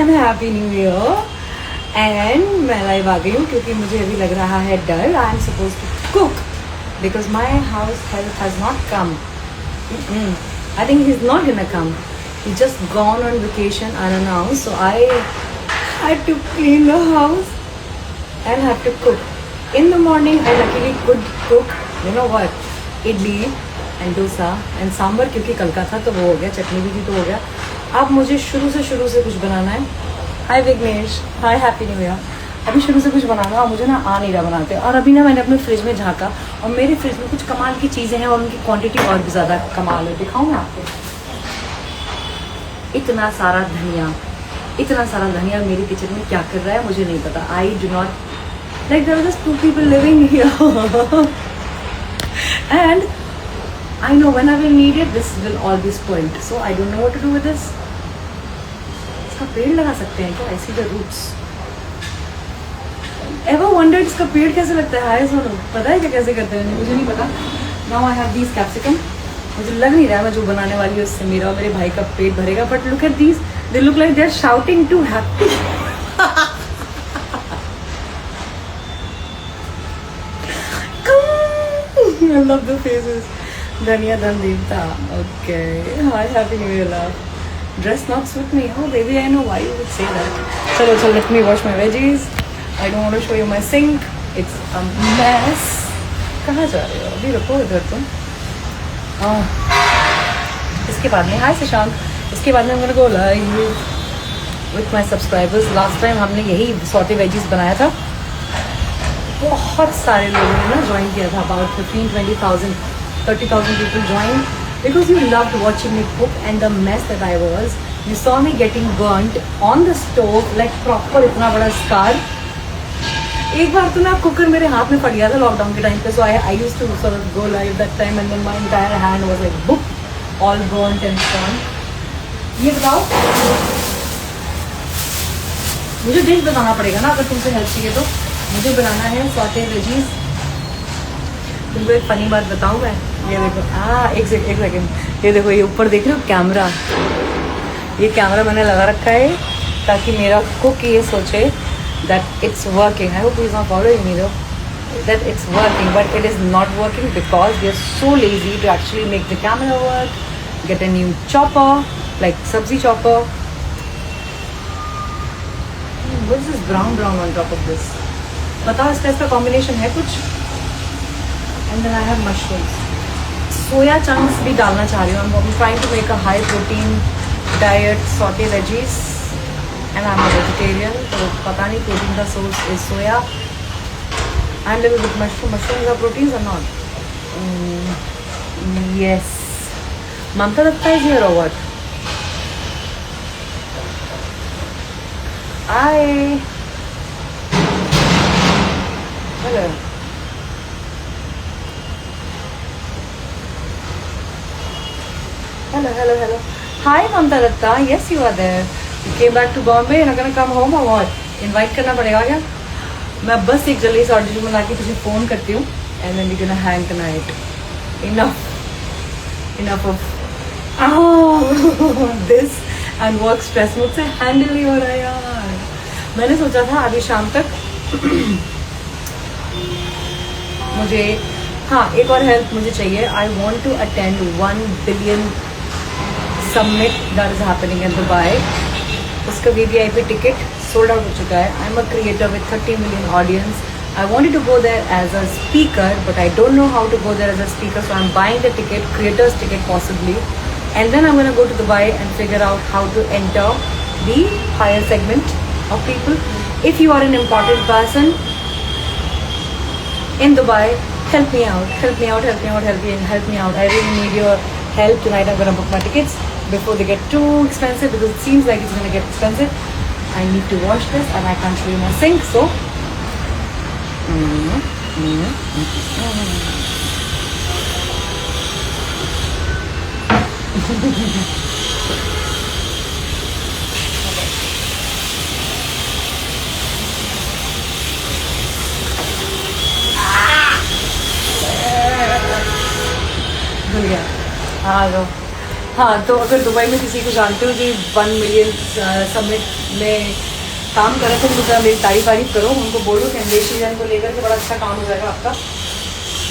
And happy new year. And मैं live आ गई हूँ क्योंकि मुझे अभी लग रहा है डर। I am suppose to cook because my house help has not come. I think he is not gonna come. He just gone on vacation unannounced, so I had to clean the house and had to cook. In the morning, I luckily could cook. You know what? Idli and dosa and sambar क्योंकि कल का था तो वो हो गया, चटनी भी थी तो हो गया। अब मुझे शुरू से कुछ बनाना है। Hi Vighnesh, hi happy new year. अभी शुरू से कुछ बनाना और मुझे ना आ नहीं रहा बनाते। और अभी ना मैंने अपने फ्रिज में झाँका और मेरे फ्रिज में कुछ कमाल की चीज़ें हैं और उनकी क्वांटिटी और भी ज़्यादा कमाल है। दिखाऊँ मैं आपको? इतना सारा धनिया मेरे किचन में क्या कर रहा है मुझे नहीं पता। I do not like there are just 2 people living here and I know when I will need it this will all be spoiled, so I don't know what to do with this. इसका पेड़ लगा सकते हैं क्या? ऐसी the roots ever wondered इसका पेड़ कैसे लगता है? हाय सोनू, पता है क्या कैसे करते हैं? मुझे नहीं पता। Now I have these capsicum. मुझे लग नहीं रहा है मैं जो बनाने वाली हूँ उससे मेरा और मेरे भाई का पेट भरेगा, but look at these, they look like they are shouting to happy. I love the faces. Dhania Dhan Devta. Okay. Hi, happy new year, love. Dress not suit me. Oh, baby, I know why you would say that. Chalo, let me wash my veggies. I don't want to show you my sink. It's a mess. कहाँ जा रहे हो? अभी रुको इधर तुम। इसके बाद में हाय शशांक, इसके बाद में I'm gonna go live with my subscribers. Last time हमने यही सॉटे वेजीज बनाया था। बहुत सारे लोगों ने ना ज्वाइन किया था, about 15-20,000 30,000 people joined because you loved watching me cook and the mess that I was. You saw me getting burnt on the stove like proper इतना बड़ा scar. एक बार तो ना कुकर मेरे हाथ में फट गया था लॉकडाउन के टाइम पे, so I used to sort of go live that time and then my entire hand was like boop, all burnt and gone. ये बताओ, मुझे डिश बताना पड़ेगा ना अगर तुमसे हेल्प चाहिए तो। मुझे बनाना है सॉटे वेजीज। तुमको एक फनी बात बताऊँ मैं? ये देखो, एक सेकेंड, ये देखो, ये ऊपर देख रहे हो कैमरा? ये कैमरा मैंने लगा रखा है ताकि मेरा कुक ये सोचे that it's working. I hope he's not following me though. That it's working, but it is not working because we are so lazy to actually make the camera work, get a new chopper, like sabzi chopper. What is this brown on top of this? बताओ इसका combination है कुछ? And then I have mushrooms. Soya chunks भी डालना चाह रही हूँ। I'm trying to make a high protein diet, saute veggies. And I'm a vegetarian, so पता नहीं protein का source is soya and little bit mushroom. Mushrooms are proteins or not? Yes. Mamta Datta is here or what? Hi. Hello. Hello. Hi Mamta Datta. Yes, you are there. You came back to Bombay and are gonna come home or what? Invite करना पड़ेगा क्या? मैं बस एक जल्दी से audition बना के तुझे फोन करती हूँ and then we're gonna hang tonight. Enough of this and work stress मुझसे हैंडल नहीं हो रहा यार। मैंने सोचा था अभी शाम तक मुझे एक और हेल्प मुझे चाहिए। I want to attend 1 billion summit that is happening in Dubai. उसका VVIP टिकट सोल्ड आउट हो चुका है। I am a creator with 30 million audience. I wanted to go there as a speaker but I don't know how to go there as a speaker, so I am buying the ticket, creators ticket possibly, and then I am gonna go to Dubai and figure out how to enter the higher segment of people. If you are an important person in Dubai, help me out. I really need your help tonight. I'm gonna book my tickets before they get too expensive because it seems like it's gonna get expensive. I need to wash this and I can't show you my sink, so भूल गया। हाँ लो हाँ, तो अगर Dubai में किसी को जानते हो जो 1 मिलियन समिट में काम कर रहे थे, तो मेरी तारीफ करो, उनको बोलो कि अंदेशी जन को लेकर के बड़ा अच्छा काम हो जाएगा आपका।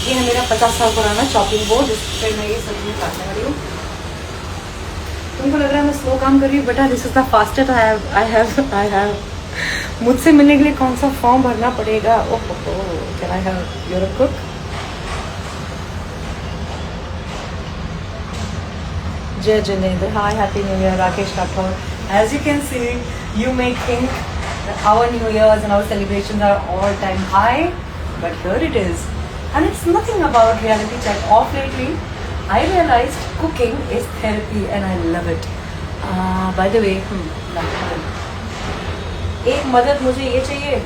ये है मेरा 50 साल पुराना चॉपिंग बोर्ड, जिस पर मैं ये सब्जी काटने वाली हूँ। तुमको लग रहा है मैं स्लो काम कर रही हूँ बेटा, this is the fastest I have. मुझसे मिलने के लिए कौन सा फॉर्म भरना पड़ेगा? Oh can I have your cook? Jai Jinendra, hi, happy new year, Rakesh Rathore. As you can see, you may think that our new years and our celebrations are all time high, but here it is. And it's nothing about reality check. Off lately, I realized cooking is therapy and I love it. By the way, एक मदद मुझे ये चाहिए,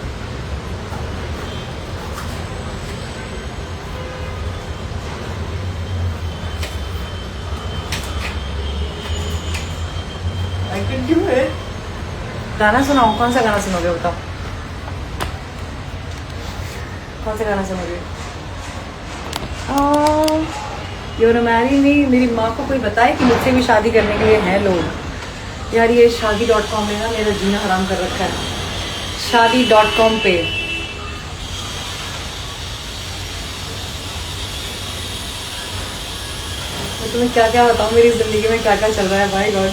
I can do it. गाना सुनाओ, कौन सा गाना सुनोगे बताओ? कौन सा गाना सुनोगे? You know marry me. मेरी माँ को कोई बताए कि मुझसे भी शादी करने के लिए हैं लोग। यार ये शादी.com में ना मेरा जीना हराम कर रखा है। शादी.com पे तो तुम्हें क्या क्या बताऊँ मेरी जिंदगी में क्या क्या चल रहा है भाई गॉड।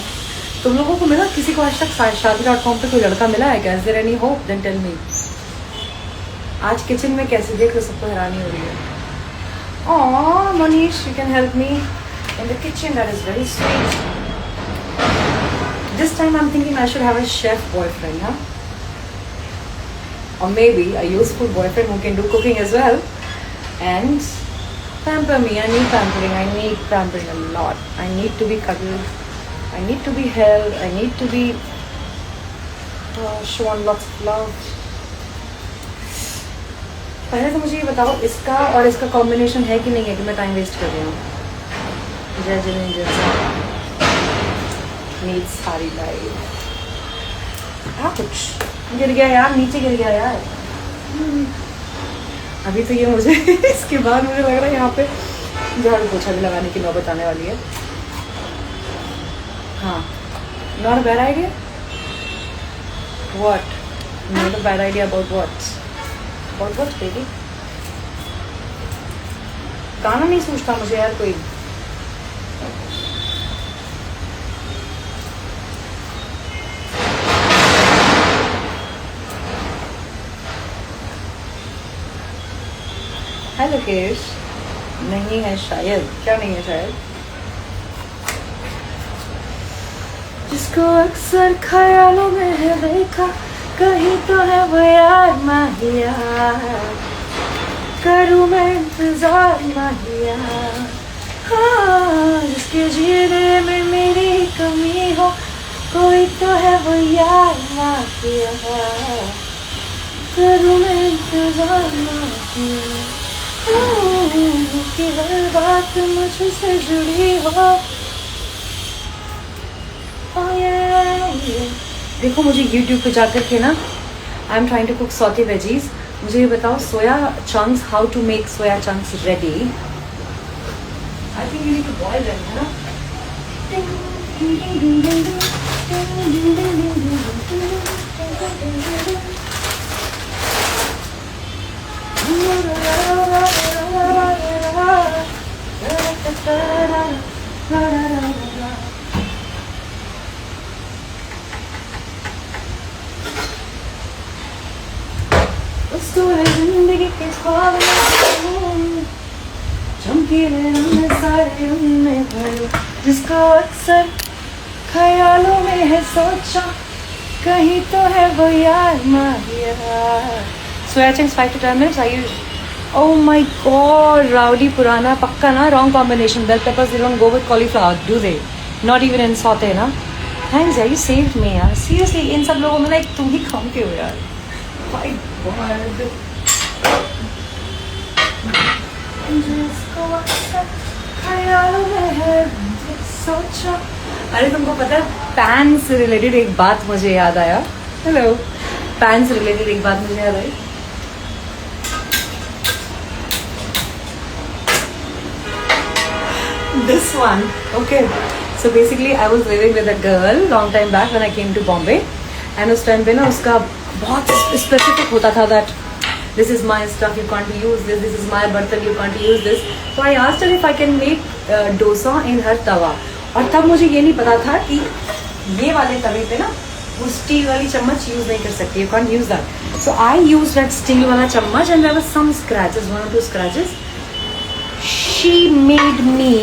तुम लोगों को मिला किसी को आज तक शादी.com पे कोई लड़का मिला है क्या? Is there any hope? Then tell me. आज किचन में कैसे देख रहे, सबको हैरानी हो रही है। Oh Manish, you can help me in the kitchen, that is very sweet. This time I am thinking I should have a chef boyfriend, हाँ, or maybe a useful boyfriend who can do cooking as well and pamper me. I need pampering. I need pampering a lot. I need to be cuddled. I need to be held. I need to be shown lots of love. पहले तो मुझे ये बताओ, इसका और इसका combination है कि नहीं है कि मैं टाइम वेस्ट कर रही हूँ? जय जिनेंद्र नीड सारी लाइफ। गिर गया यार, नीचे गिर गया यार। अभी तो ये मुझे इसके बाद मुझे लग रहा है यहाँ पे झाड़ू पोछा भी लगाने की नौबत आने वाली है। हाँ, not a bad idea. What? Not a bad idea about what baby? गाना नहीं सोचता मुझे यार कोई। हेलो लोकेश, नहीं है शायद। क्या नहीं है शायद? जिसको अक्सर ख्यालों में है देखा, कहीं तो है वो यार माहिया, करूँ मैं इंतजार माहिया। हाँ, जिसके जीने में मेरी कमी हो, कोई तो है वो यार माहिया, करूँ मैं इंतजार माहिया। कि हर बात मुझसे जुड़ी हो। देखो मुझे YouTube पे जाकर के ना, I am trying to cook saute veggies. मुझे ये बताओ soya chunks, how to make soya chunks ready. I think you need to boil them, है ना? जिंदगी के ख्वाब चमकीले रंग सारे उनमें भरो, जिसको अक्सर ख्यालों में है सोचा, कहीं तो है वो यार माहिया। Soya chunks 5 to 10 minutes। Are you? Oh my God, Rowdy Purana, पक्का ना? Wrong combination. Bell peppers they don't go with cauliflower, do they? Not even in saute ना? Thanks यार, you saved me यार। Seriously, इन सब लोगों में ना एक तुम ही काम क्यों यार? My God. जिसको अक्सर ख्यालों में है सोचा। अरे तुमको पता है, पैन से रिलेटेड एक बात मुझे याद आया। हेलो, पैन से रिलेटेड एक बात मुझे याद आई। This one, okay. So basically I was living with a girl long time back when I came to Bombay, and उस time पे ना उसका बहुत specific होता था that this is my stuff, you can't use this, this is my burtan, you can't use this. So I asked her if I can make dosa in her tawa. और तब मुझे ये नहीं पता था कि ये वाले तवे पे ना वो स्टील वाली चम्मच यूज नहीं कर सकती, you can't use that. So I used that steel वाला चम्मच and there was some scratches, 1 or 2 scratches. She made me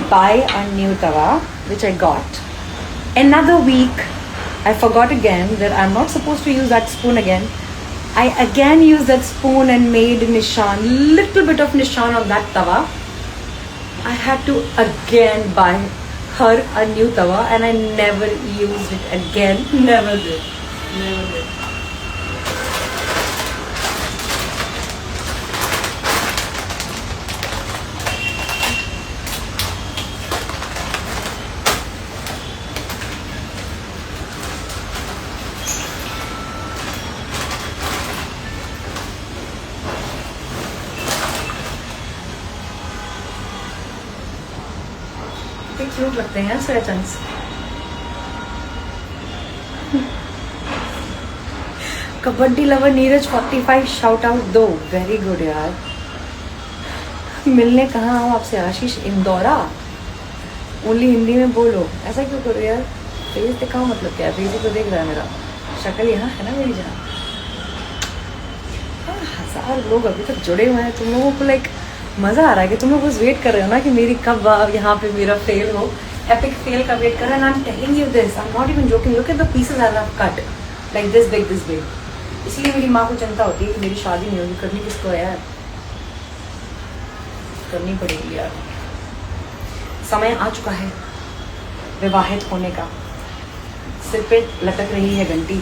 buy a new tawa, which I got. Another week, I forgot again that I'm not supposed to use that spoon again. I again used that spoon and made nishan, little bit of nishan on that tawa. I had to again buy her a new tawa and I never used it again. Never did. Never did. Cute लगते हैं स्वेटन्स. Kabaddi lover Neeraj 45 shout out दो. Very good यार. मिलने कहाँ आओ आपसे आशीष? Indora. Only Hindi में बोलो. ऐसा क्यों करो यार? फेस दिखाओ मतलब क्या है? फेस ही तो देख रहा है मेरा. शक्ल यहाँ है ना मेरी जान. 1000 लोग अभी तक जुड़े हुए हैं. तुम लोगों को लाइक मज़ा आ रहा है कि तुम लोग बस वेट कर रहे हो ना कि मेरी कब यहाँ पे मेरा फेल हो. एपिक फेल का वेट कर रहे हैं. I am telling you this, I am not even joking. Look at the pieces I have cut like this big, this big. इसलिए मेरी माँ को चिंता होती है कि मेरी शादी नहीं होगी. करनी किसको है यार? करनी पड़ेगी यार. समय आ चुका है विवाहित होने का. सिर पे लटक रही है घंटी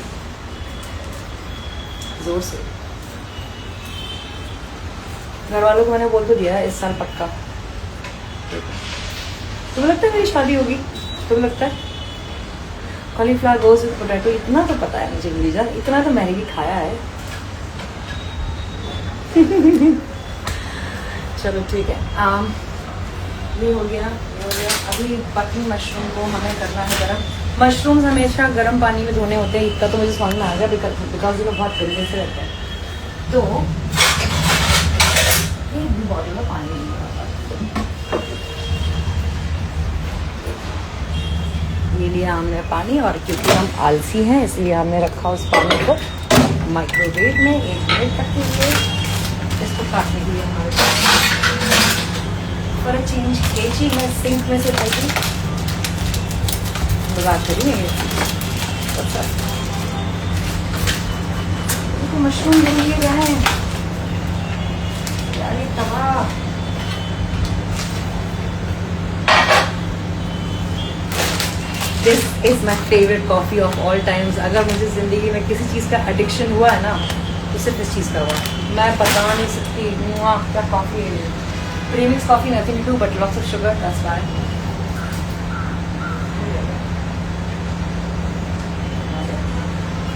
जोर से. घर वालों को मैंने बोल तो दिया है इस साल पक्का. तुम्हें लगता है मेरी शादी होगी? तुम्हें लगता है? कॉलीफ्लावर गोज़ विद पोटैटो, इतना तो पता है मुझे मेरी जान. इतना तो मैंने भी खाया है. चलो ठीक है. ये हो गया, ये हो गया. अभी बाकी मशरूम को हमें करना है गरम. मशरूम्स हमेशा गर्म पानी में धोने होते हैं. इतना तो मुझे समझ में आ गया बिकॉज ये लोग बहुत गंदे से रहते हैं. तो बॉडी में पानी नहीं आता. ये लिया हमने पानी, और क्योंकि हम आलसी हैं इसलिए हमने रखा उस पानी को माइक्रोवेव में 1 मिनट तक के लिए. इसको काटने के लिए हमारे पास फॉर अ चेंज केची मैं सिंक में से पाई बात करिए. तो मशरूम के लिए क्या है यार? ये तवा this is my favourite coffee of all times. अगर मुझे ज़िंदगी में किसी चीज़ का एडिक्शन हुआ है ना तो सिर्फ इस चीज़ का हुआ. मैं बता नहीं सकती क्या कॉफ़ी है. Premix coffee nothing to but lots of sugar. That's why.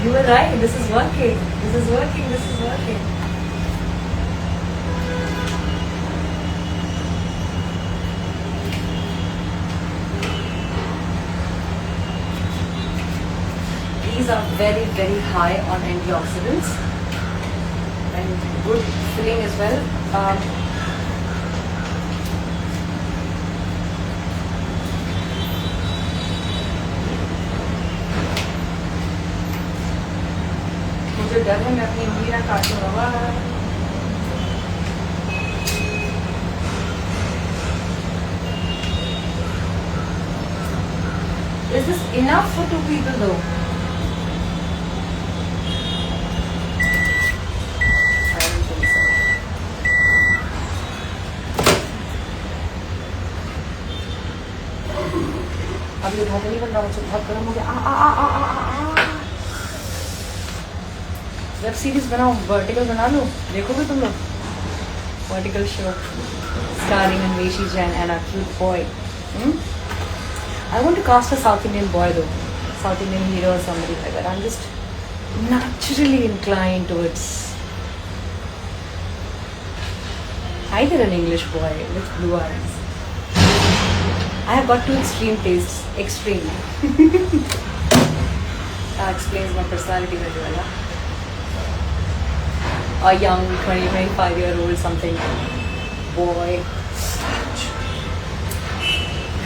You were right. This is working. This is working. This is working. These are very, very high on antioxidants and good filling as well. मुझे डर है मैं अपनी उंगली ना काटूं. बाबा is this enough for 2 people though? अभी उठा के नहीं बन रहा. मुझे बहुत गर्म हो गया. वेब सीरीज बनाओ, वर्टिकल बना लो. देखोगे तुम लोग? Vertical show starring Anveshi Jain and a cute boy. I want to cast a South Indian boy though, South Indian hero or somebody like that. I'm just naturally inclined towards either an English boy with blue eyes. I have got two extreme tastes. Extreme. That explains my personality very well. Huh? A young 25-year-old something boy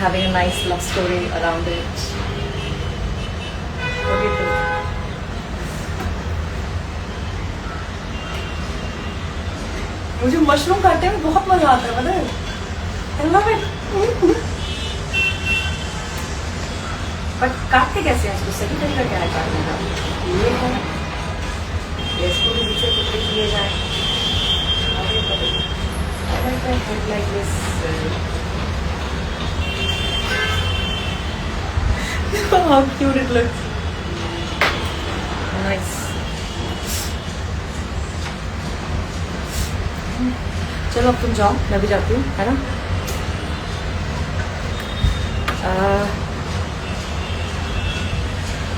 having a nice love story around it. What do you think? मुझे mushroom काटने में बहुत मजा आता है, पता है? I love it. But काटते कैसे हैं इसको? सही तरीका क्या है काटने का? ये है, इसको भी पीछे टुकड़े किए जाए. Like this. How cute it looks. Nice. चलो अब तुम जाओ, मैं भी जाती हूँ, है ना?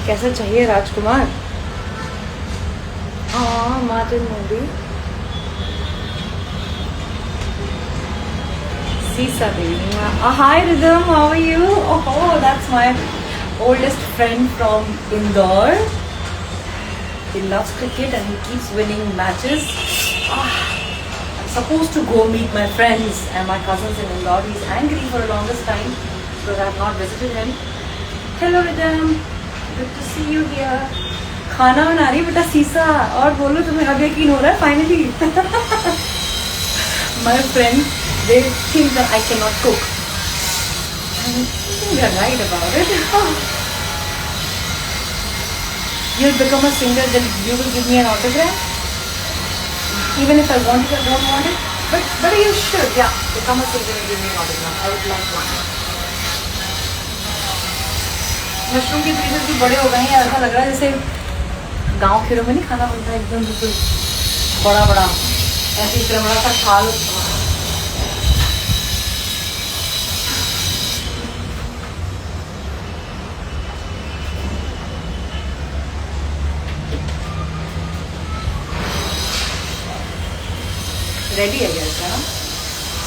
कैसा चाहिए राजकुमार? हाँ, Martin movie. Sisa baby. Hi Rhythm, how are you? Oh, that's my oldest friend from Indore. He loves cricket and he keeps winning matches. Supposed to go meet my friends and my cousins in Indore. He's angry for the longest time because I have not visited him. Hello Rhythm, good to see you here. खाना बना रही बेटा सीसा, और बोलो तुम्हें अब यकीन हो रहा है finally. My friend, they think that I cannot cook. And they're right about it. You'll become a singer, then you will give me an autograph. Even if I want it or don't want it, but you should, yeah, become a singer and give me an autograph. I would like one. Mushroom के pieces भी बड़े हो गए हैं, ऐसा लग रहा है जैसे गांव खेरों में नहीं खाना बनता है एकदम बिल्कुल बड़ा बड़ा, ऐसे इतना बड़ा सा थाल. रेडी है क्या इसका?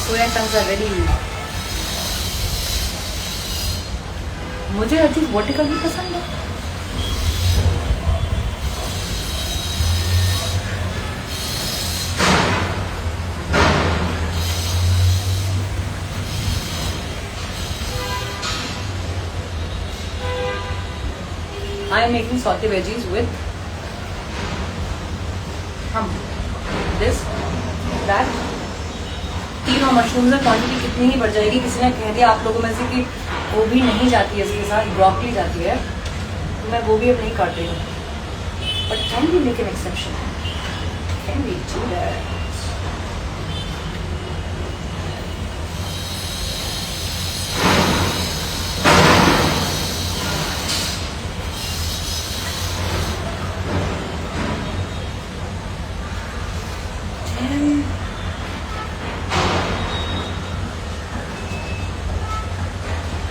Soya chunks are ready. मुझे हर चीज वर्टिकल भी पसंद है. I am making sauté veggies with this, that. तीनों मशरूम में क्वांटिटी कितनी ही बढ़ जाएगी. किसी ने कह दिया आप लोगों में से कि गोभी नहीं जाती है इसके साथ, ब्रोकली जाती है, तो मैं गोभी अब नहीं काट रही हूँ. But can we make an exception? Can we do that?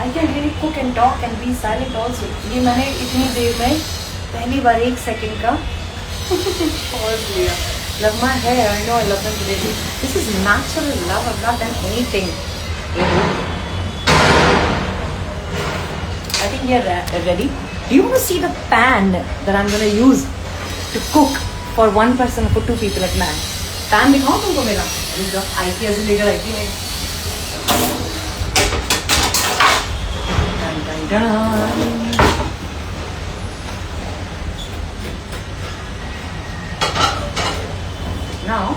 I can really cook and talk and be silent also. ये मैंने इतनी देर में पहली बार 1 सेकंड का pause लिया. Love my hair. I know I love them today. This is natural love. I've not done anything. I think we are ready. Do you want to see the pan that I'm going to use to cook for one person or for 2 people at max? Pan दिखाऊं तुमको मेरा? IT ऐसे लेकर IT में. Now,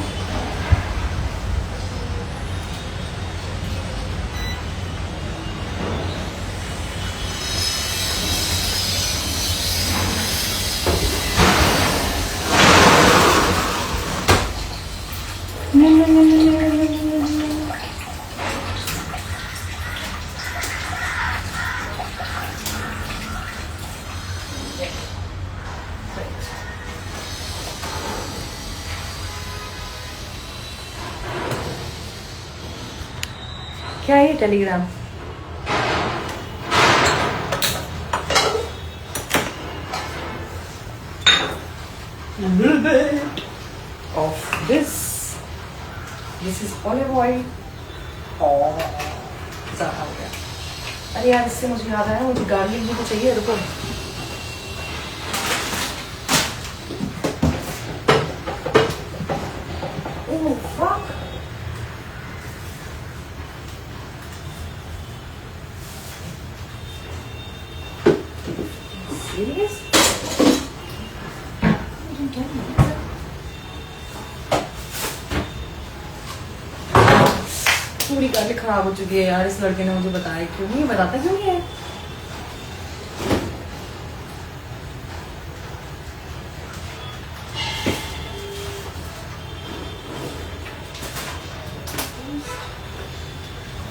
क्या है Telegram? A little bit of this. This is olive oil. Oh, ज़्यादा हो गया. अरे यार इससे मुझे याद आया, मुझे गार्लिक भी तो चाहिए, रुको। Oh fuck, serious? पूरी गार्लिक खराब हो चुकी है यार। इस लड़के ने मुझे बताया क्यों नहीं, बताता क्यों नहीं है?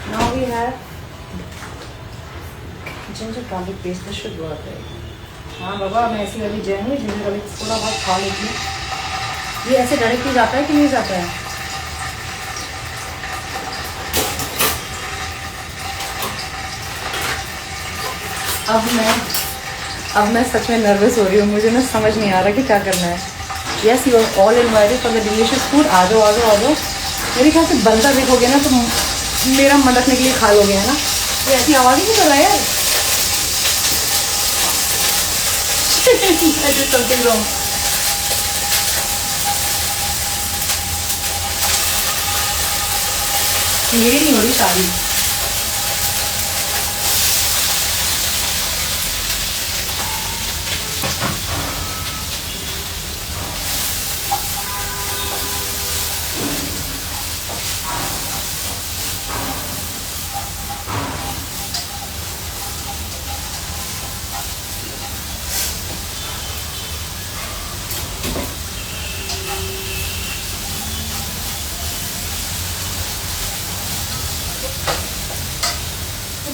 Now we have ginger garlic paste. This should work, right? हाँ बाबा, मैं ऐसी वाली जैन हूँ, जिंजर गार्लिक थोड़ा बहुत खा लेती हूँ। ये ऐसे डायरेक्टली जाता है कि नहीं जाता है? अब मैं सच में नर्वस हो रही हूँ। मुझे ना समझ नहीं आ रहा कि क्या करना है। Yes, you are all invited for the delicious food. आ जाओ आ जाओ आ जाओ। मेरे ख्याल से बनता देखोगे ना तो मेरा मन रखने के लिए खा लोगे, है ना? ये ऐसी आवाज़ ही नहीं कर रहा है यार। I did something wrong. मेरी नहीं हो रही शादी।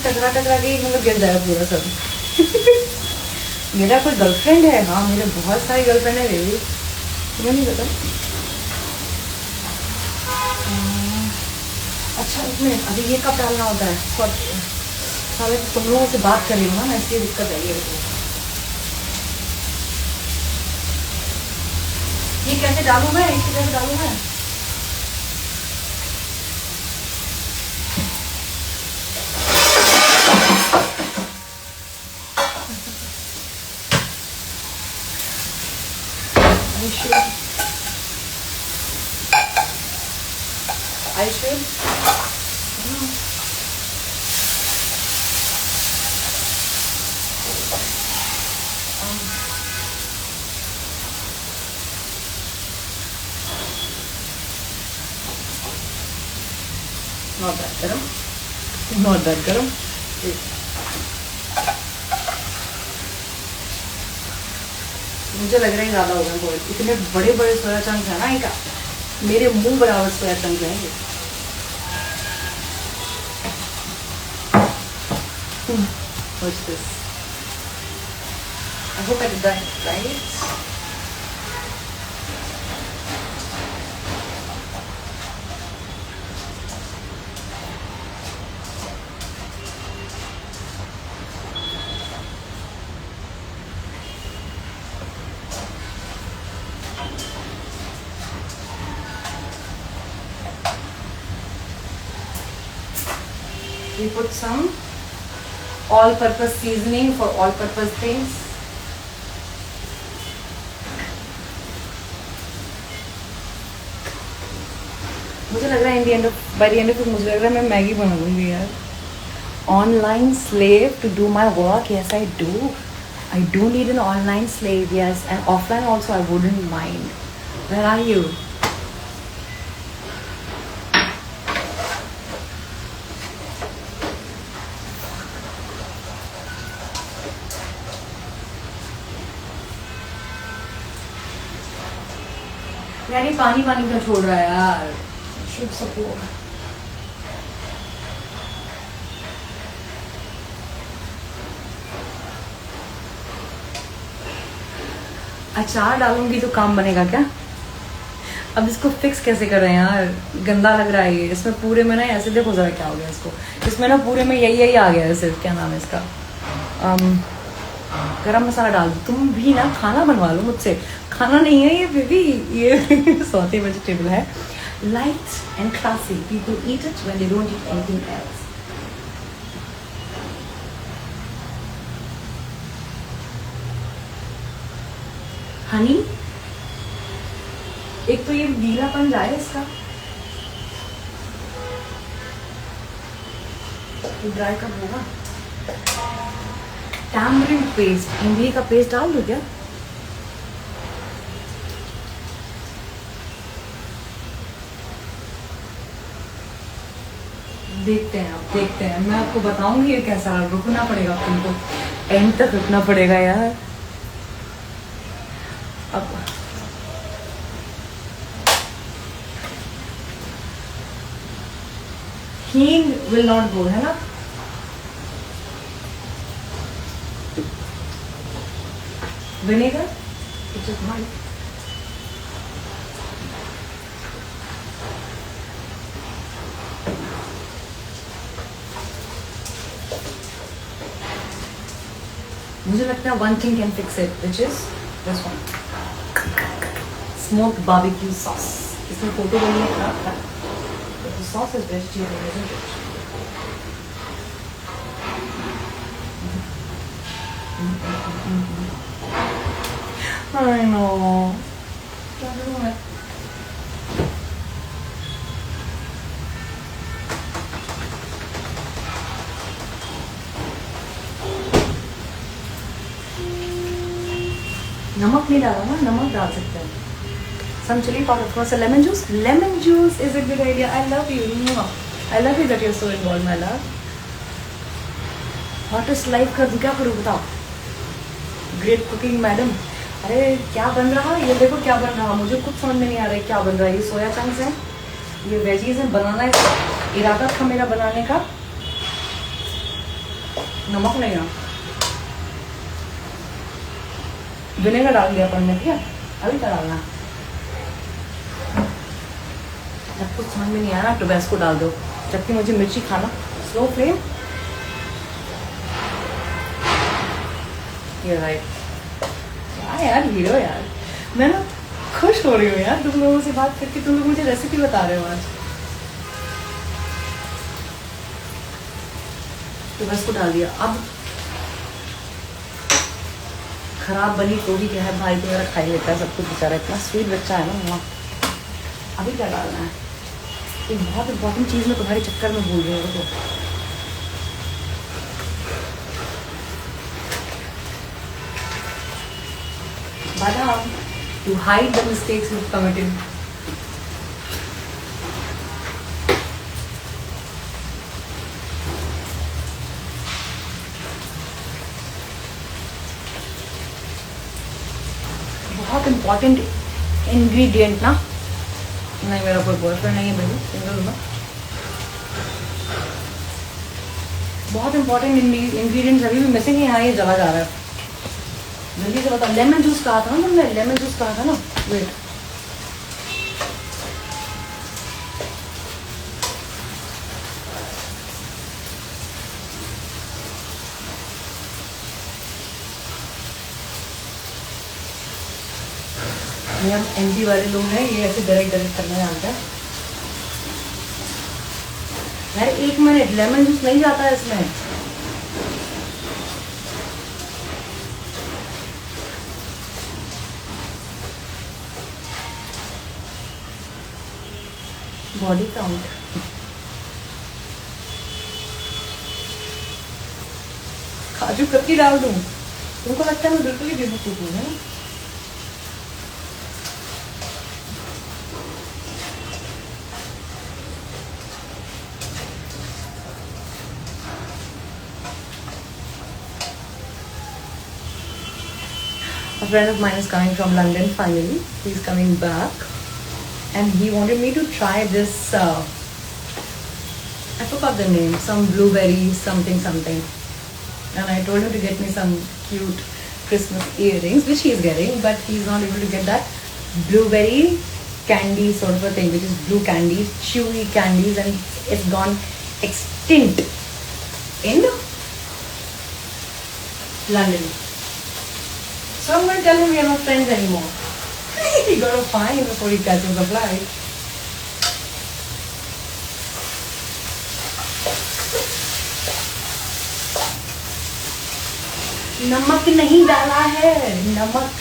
टकरा टकरा के मतलब गिर जाएगा पूरा सब। मेरा कोई गर्लफ्रेंड है? हाँ, मेरे बहुत सारी गर्लफ्रेंड है बेबी, तुम्हें नहीं पता? अच्छा एक मिनट, अभी ये कब डालना होता है? साले तुम लोगों से बात कर रही हूँ ना, इसलिए दिक्कत है ये कैसे डालूँ मैं? इसे कैसे डालूँ मैं? I should. Not that garam. Not that garam. मुझे लग रहा है ज़्यादा होगा बहुत। इतने बड़े बड़े सोया चंक्स है ना, इनका मेरे मुंह बराबर सोया चंक्स हैं ये। What's this? I hope I did that right. We put some all-purpose seasoning for all-purpose things. मुझे लग रहा है by the end of it मुझे लग रहा है मैं मैगी बना लूँगी यार। Online slave to do my work? Yes, I do. I do need an online slave, yes, and offline also I wouldn't mind. Where are you? यार ये पानी पानी का छोड़ रहा है यार। शुभ सपोर्ट। अचार डालूंगी तो काम बनेगा क्या? अब इसको फिक्स कैसे कर रहे हैं यार? गंदा लग रहा है ये। इसमें पूरे में ना ऐसे देखो जरा क्या हो गया इसको। इसमें ना पूरे में यही आ गया है सिर्फ। क्या नाम है इसका? गरम मसाला डाल दो। तुम भी ना खाना बनवा लो मुझसे। खाना नहीं है ये बेबी, ये सौते वेजिटेबल है। Light and classy, people eat it when they don't eat anything else. Honey, एक तो ये गीलापन जाए इसका, ड्राई कब होगा। टैमरिंड पेस्ट, इमली का पेस्ट डाल दूं क्या? देखते हैं, आप देखते हैं, मैं आपको बताऊंगी ये कैसा। रुकना पड़ेगा तुमको, एंड तक रुकना पड़ेगा यार। अब हींग विल नॉट गो, है ना? Vinegar, it is my. मुझे लगता है one thing can fix it, which is this one, smoked barbecue sauce. इसमें फोटो बनी है खराब था, but the sauce is vegetarian, isn't it? I know. क्या करूं मैं? नमक नहीं डाला ना, नमक डाल सकते हैं। Some chili powder, of course. Lemon juice. Lemon juice is a good idea. I love you. I love you that you're so involved, my love. Hottest life कर दूं, क्या करूं बताओ? Great cooking, madam. अरे क्या बन रहा है? ये देखो क्या बन रहा है, मुझे कुछ समझ में नहीं आ रहा है क्या बन रहा है। ये सोया चंक्स हैं, ये वेजीज हैं, बनाना है। इरादा था मेरा बनाने का, नमक नहीं है, विनेगर डाल दिया अपन ने, ठीक है? अभी क्या डालना है? जब कुछ समझ में नहीं आया ना, टोबैस्को डाल दो। जबकि मुझे मिर्ची खाना, स्लो फ्लेम। ये राइट यार, हीरो यार। मैं ना खुश हो रही हूँ यार तुम लोगों से बात करके। तुम लोग मुझे रेसिपी बता रहे हो आज। तो बस को डाल दिया। अब खराब बनी तो भी क्या है, भाई तो मेरा खा ही लेता है सब कुछ, बेचारा इतना स्वीट बच्चा है ना वहाँ। अभी क्या डालना है? एक बहुत इंपॉर्टेंट चीज़ मैं तुम्हारे चक्कर में भूल रही हूँ। तो बादाम, to hide the mistakes you've committed. बहुत इंपॉर्टेंट इंग्रेडिएंट ना। नहीं, मेरा कोई बॉयफ्रेंड नहीं है भाई, सिंगल हूँ। बहुत इंपॉर्टेंट इंग्रेडिएंट्स अभी भी मिसिंग है। यहाँ ये जला जा रहा है, जल्दी से बताओ। लेमन जूस कहा था ना तुमने, लेमन जूस कहा था ना। वेट, ये हम एमपी वाले लोग हैं, ये ऐसे डायरेक्ट करना जानता है यार। एक मिनट, लेमन जूस नहीं जाता है इसमें। बॉडी काउंट, काजू कतली डाल दूं? तुमको लगता है मैं बिल्कुल ही बेवकूफ हूँ, है ना? A friend of mine is coming from London finally. He's coming back and he wanted me to try this, I forgot the name, some blueberry something. And I told him to get me some cute Christmas earrings, which he's getting, but he's not able to get that blueberry candy sort of a thing, which is blue candies, chewy candies, and it's gone extinct in London. So I'm going to tell him we are not friends anymore. He got a fine before he catches the flight. नमक नहीं डाला है, नमक।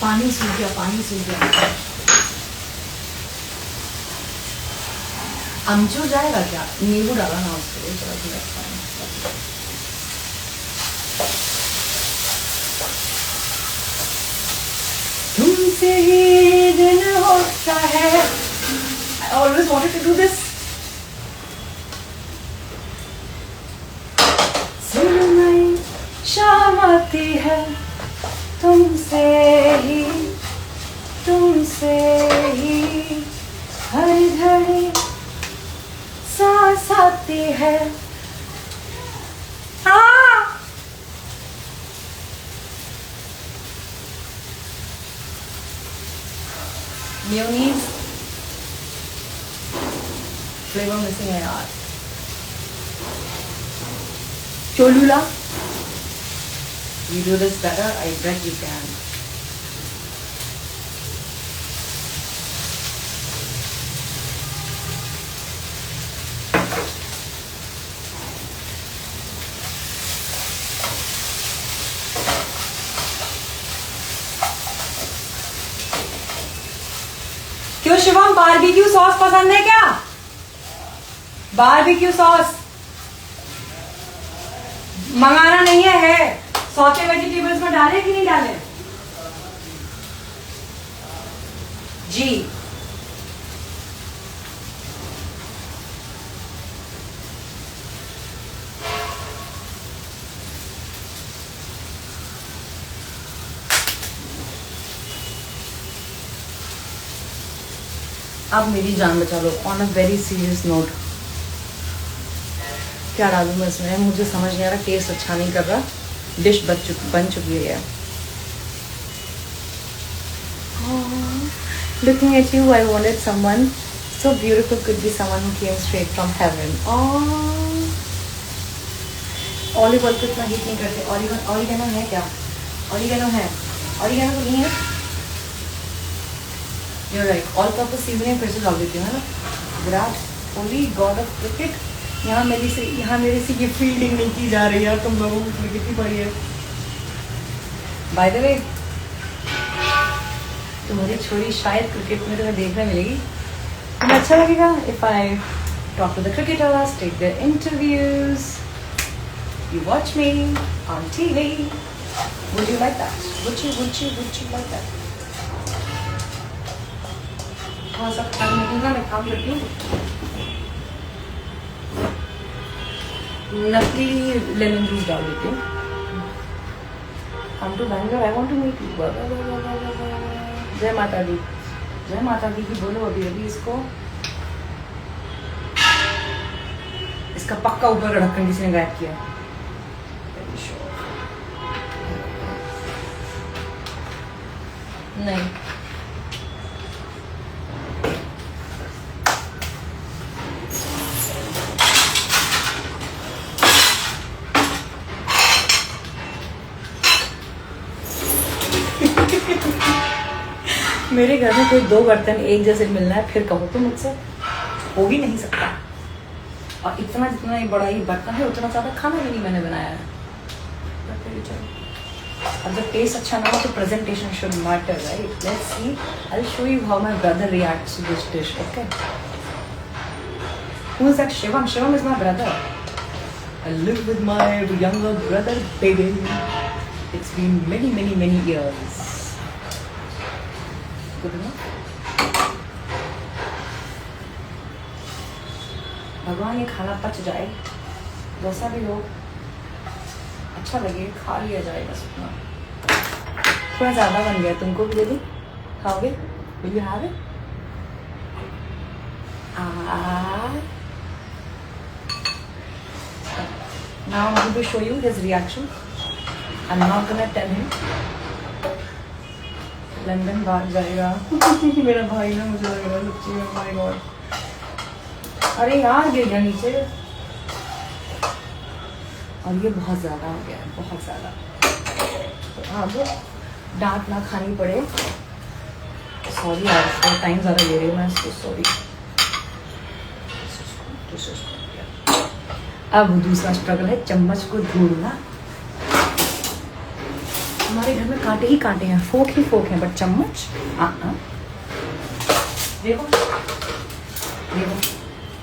पानी सूख गया, पानी सूख गया। अमचूर जाएगा क्या? नींबू डाला ना उसके लिए थोड़ा सा पानी। तुमसे ही दिन होता है। I always wanted to do this. सुरमई शाम आती है तुमसे ही हर घड़ी सांस आती है। मेयोनीज फ्लेवर मिसिंग है यार। Cholula, you do this better. I bet you can. क्यों शिवम, बारबेक्यू सॉस पसंद है क्या? बारबेक्यू सॉस मंगाना नहीं है सॉटे वेजिटेबल्स में डाले कि नहीं डाले? जी अब मेरी जान बचा लो। On a very serious note, क्या डालूं मैं इसमें? मुझे समझ नहीं आ रहा, टेस्ट अच्छा नहीं कर रहा। डिश बन चुकी है। Looking at you, I wanted someone so beautiful could be someone who came straight from heaven. Olive oil को इतना हीट नहीं करते। ऑरिगेनो है क्या? ऑरिगेनो है? ऑरिगेनो तो नहीं है। You're right. All purpose seasoning फिर से डाल देती हूँ, है ना? Virat Kohli God of cricket. यहाँ मेरे से ये फील्डिंग नहीं की जा रही है। तुम लोगों को कितनी पड़ी है? बाय द वे, तुम्हारी छोरी शायद क्रिकेट में तुम्हें देखने मिलेगी। तुम्हें अच्छा लगेगा if I talk to the cricketers, take their interviews, you watch me on TV. Would you like that? Would you like that? थोड़ा सा काम मिलेगा, मैं काम करती हूँ। नकली लेमन जूस डाल देती हूँ। Come to Bangalore, I want to meet you. जय माता दी, जय माता दी की बोलो अभी इसको। इसका पक्का ऊपर का ढक्कन किसी ने गायब किया। नहीं, मेरे घर में कोई दो बर्तन एक जैसे मिलना है फिर कहो तो मुझसे हो भी नहीं सकता। और इतना जितना ये बड़ा ही बर्तन है उतना ज़्यादा खाना भी नहीं मैंने बनाया है। अगर टेस्ट अच्छा ना हो तो presentation should matter, right? Let's see, I will show you how my brother reacts to this dish, okay? Who is that? Shivam. Shivam is my brother. I live with my younger brother baby. It's been many years. Good enough? भगवान ये खाना पच जाए, जैसा भी हो, अच्छा लगे, खा लिया जाए बस उतना। थोड़ा ज़्यादा बन गया, तुमको भी दे दूँ? खाओगे? Will you have it? Now I'm going to show you his reaction. I'm not gonna tell him. London भाग जाएगा मेरा भाई ना, मुझे लग रहा है सच्ची में। माय गॉड, अरे यार गिर गया नीचे। और ये बहुत ज़्यादा हो गया है, बहुत ज़्यादा। तो अब डांट ना खानी पड़े। सॉरी यार, टाइम ज़्यादा ले रही हूँ मैं इसको, सॉरी। अब दूसरा स्ट्रगल है चम्मच को ढूंढना। हमारे घर में कांटे ही कांटे हैं, फोक ही फोक हैं, बट चम्मच देखो देखो,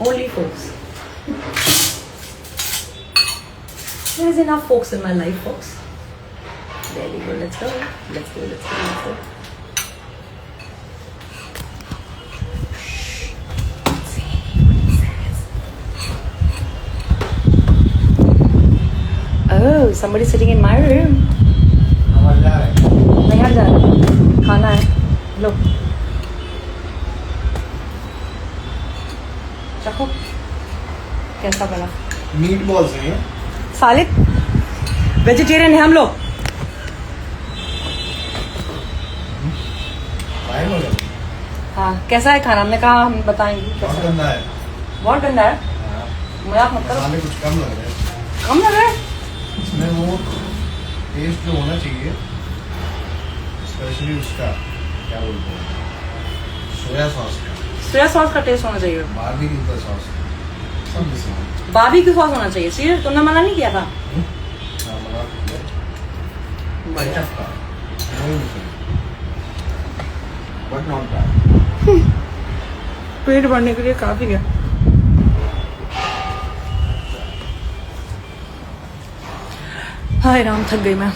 only folks. There is enough folks in my life, folks. There we go. Let's go. Let's go. Let's go. Let's go. Let's see what he says. Oh, somebody's sitting in my room. नहीं हट जा रहा. खाना है. लो. चखो. कैसा बना? Meat balls हैं. सालिद vegetarian है हम लोग. हाँ, कैसा है खाना? हमने कहा हम बताएंगे. बहुत गंदा है. बहुत गंदा है. मजाक मत करो. मसाले कुछ कम लग रहे हैं. कम लग रहा है. इसमें वो टेस्ट जो होना चाहिए, स्पेशली उसका क्या बोलते हैं, सोया सॉस का. सोया सॉस का टेस्ट होना चाहिए. बारबेक्यू का सॉस सब मिसिंग. बारबेक्यू सॉस होना चाहिए. सीरियस, तुमने मना नहीं किया था? हाँ, मना किया. बढ़िया. वही मिसिंग, बट नॉट बैड. पेट भरने के लिए काफी है. हाय राम, थक गई मैं.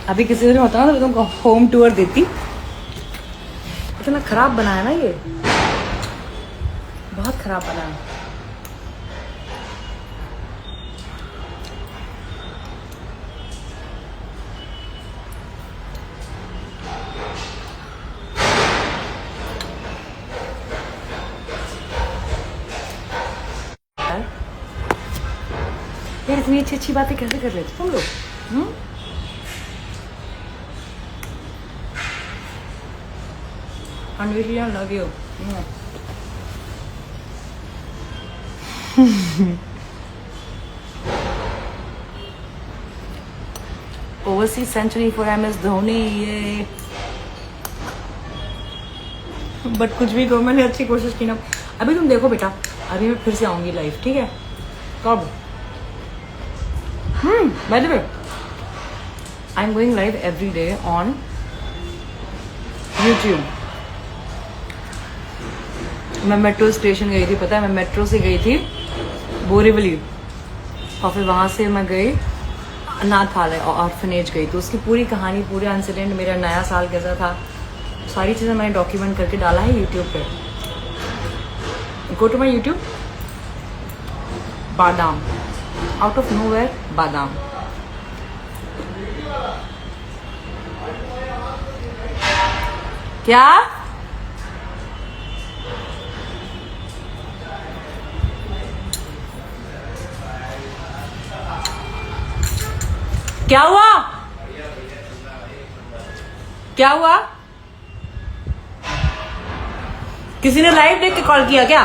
अभी किसी दिन होता ना तो तुमको होम टूर देती. इतना खराब बनाया ना ये, बहुत खराब बनाया. यार इतनी अच्छी अच्छी बातें कैसे कर लेते तुम लोग? Anveshi, I love you. Overseas century for MS Dhoni ये. बट कुछ भी कहो, मैंने अच्छी कोशिश की ना. अभी तुम देखो बेटा, अभी मैं फिर से आऊंगी लाइव, ठीक है? कब? By the way, I'm going live every day on YouTube. मैं मेट्रो स्टेशन गई थी, पता है? मैं मेट्रो से गई थी बोरीवली, और फिर वहाँ से मैं गई अनाथालय और ऑर्फनेज गई. तो उसकी पूरी कहानी, पूरा इंसिडेंट, मेरा नया साल कैसा था, सारी चीज़ें मैंने डॉक्यूमेंट करके डाला है यूट्यूब पे. Go to my YouTube. बादाम, आउट ऑफ नोवेयर बादाम. क्या? क्या हुआ? क्या हुआ? किसी ने लाइव देख के कॉल किया क्या?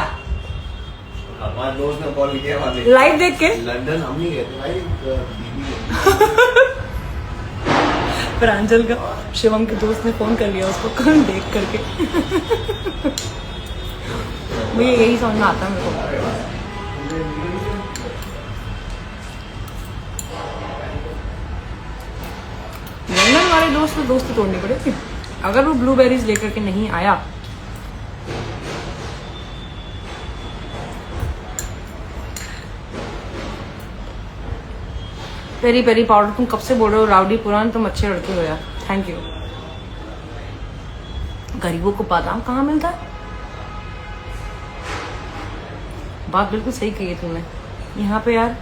हमारे दोस्त ने कॉल किया. लाइव देख के? लंदन हम नहीं गए थे भाई, दीदी. प्रांजल का शिवम के दोस्त ने फोन कर लिया उसको कल देख करके. मुझे यही समझ में आता है मेरे को. लंदन वाले दोस्त तो दोस्ती तोड़नी पड़ेगी. अगर वो ब्लूबेरीज लेकर के नहीं आया, पेरी पेरी पाउडर, तुम कब से बोल रहे हो राउडी पुरान, तुम अच्छे लड़के हो यार. Thank you. गरीबों को बादाम कहाँ मिलता है? बात बिल्कुल सही कही है तुमने. यहाँ पे यार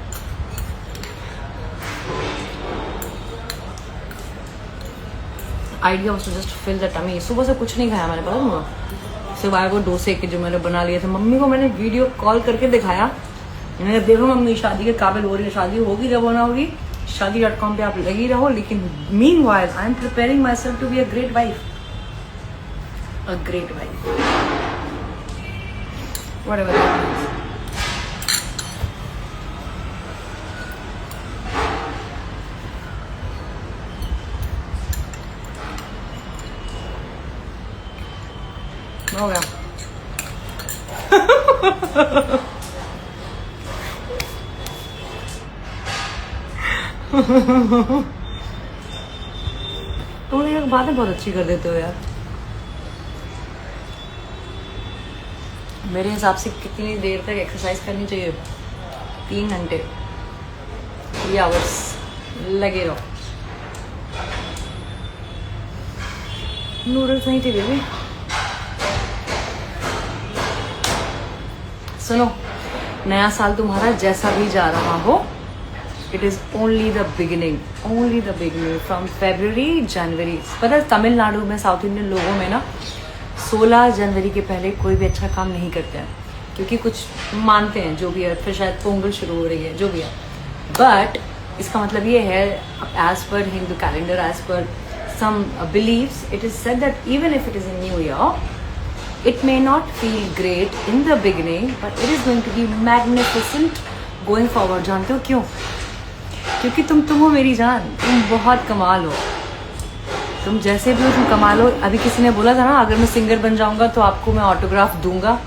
idea was just fill the tummy. सुबह से कुछ नहीं खाया मैंने, पता तुमको, सिवाय वो डोसे के जो मैंने बना लिए थे. मम्मी को मैंने वीडियो कॉल करके दिखाया. मैंने देखो मम्मी शादी के काबिल हो रही है, शादी होगी जब होना होगी. शादी.com पे आप लगी रहो. लेकिन meanwhile I am preparing myself to be a great wife. A great wife, whatever that means. हो गया. तुम ये बातें बहुत अच्छी कर देते हो यार। मेरे हिसाब से कितनी देर तक एक्सरसाइज करनी चाहिए? 3 घंटे, 3 आवर्स लगे रहो। नूडल्स नहीं थे बेबी। सुनो, नया साल तुम्हारा जैसा भी जा रहा हो, it is only the beginning, only the beginning. From February, January, पता है तमिलनाडु में, साउथ इंडियन लोगों में ना 16 जनवरी के पहले कोई भी अच्छा काम नहीं करते हैं, क्योंकि कुछ मानते हैं जो भी है। फिर शायद पोंगल शुरू हो रही है, जो भी है। बट इसका मतलब ये है, as per Hindu calendar, as per some beliefs, it is said that even if it is a new year, it may not feel great in the beginning, but it is going to be magnificent going forward. जानते हो क्यों? क्योंकि तुम हो मेरी जान, तुम बहुत कमाल हो। तुम जैसे भी हो तुम कमाल हो। अभी किसी ने बोला था ना, अगर मैं सिंगर बन जाऊंगा तो आपको मैं ऑटोग्राफ दूंगा।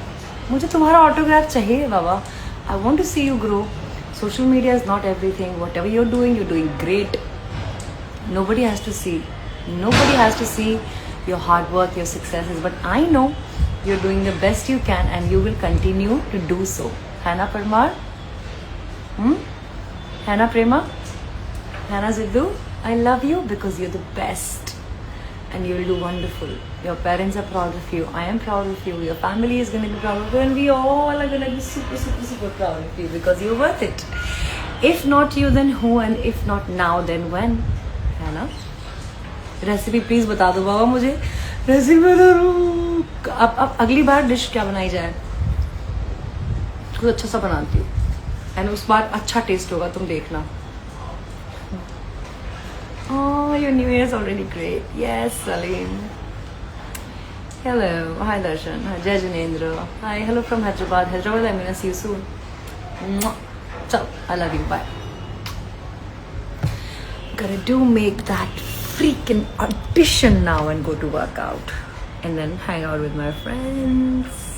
मुझे तुम्हारा ऑटोग्राफ चाहिए बाबा। I want to see you grow. Social media is not everything. Whatever you're doing great. Nobody has to see. Nobody has to see your hard work, your successes, but I know you're doing the best you can and you will continue to do so. Hannah Parmar? Hannah Prema? Hannah Ziddu? I love you because you're the best and you'll do wonderful. Your parents are proud of you. I am proud of you. Your family is going to be proud of you and we all are going to be super, super, super proud of you because you're worth it. If not you, then who? And if not now, then when? Hannah? Recipe please बता दो बाबा, मुझे recipe बता दो। अब अगली बार dish क्या बनाई जाए? कुछ अच्छा सा बनाती हूँ एंड उस बार अच्छा टेस्ट होगा, तुम देखना। Oh, your new year is already great. Yes, Salim. Hello. Hi, Darshan. Hi, Jai Janendra. Hi, hello from Hyderabad. Hyderabad, I'm gonna see you soon. Chal, I love you. Bye. Gotta make that freaking audition now and go to work out and then hang out with my friends.